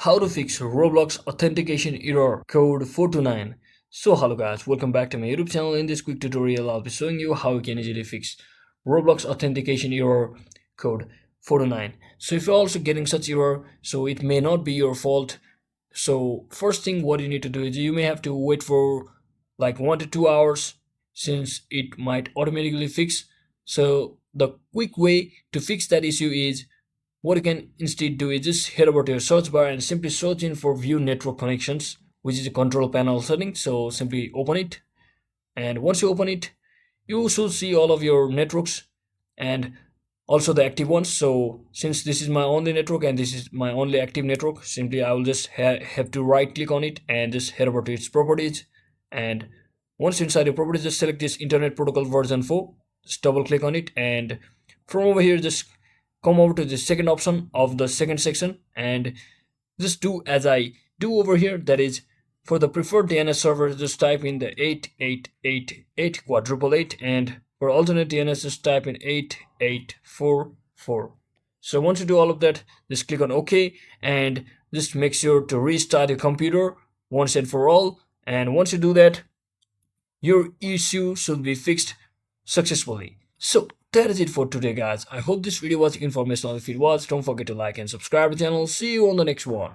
How to fix Roblox authentication error code 429. So hello guys, welcome back to my YouTube channel. In this quick tutorial I'll be showing you how you can easily fix Roblox authentication error code 429. So if you're also getting such error, so it may not be your fault. So first thing what you need to do is you may have to wait for like 1 to 2 hours since it might automatically fix. So the quick way to fix that issue is what you can instead do is just head over to your search bar and simply search in for view network connections, which is a control panel setting. So simply open it, and once you open it, you should see all of your networks and also the active ones. So since this is my only network and this is my only active network, simply I will just have to right click on it and just head over to its properties. And once inside your properties, just select this internet protocol version 4, just double click on it, and from over here just come over to the second option of the second section and just do as I do over here. That is, for the preferred DNS server, just type in the 8888 quadruple 8, and for alternate DNS, just type in 8844. So once you do all of that, just click on OK and just make sure to restart your computer once and for all. And once you do that, your issue should be fixed successfully. So that is it for today guys. I hope this video was informational. If it was, don't forget to like and subscribe to the channel. See you on the next one.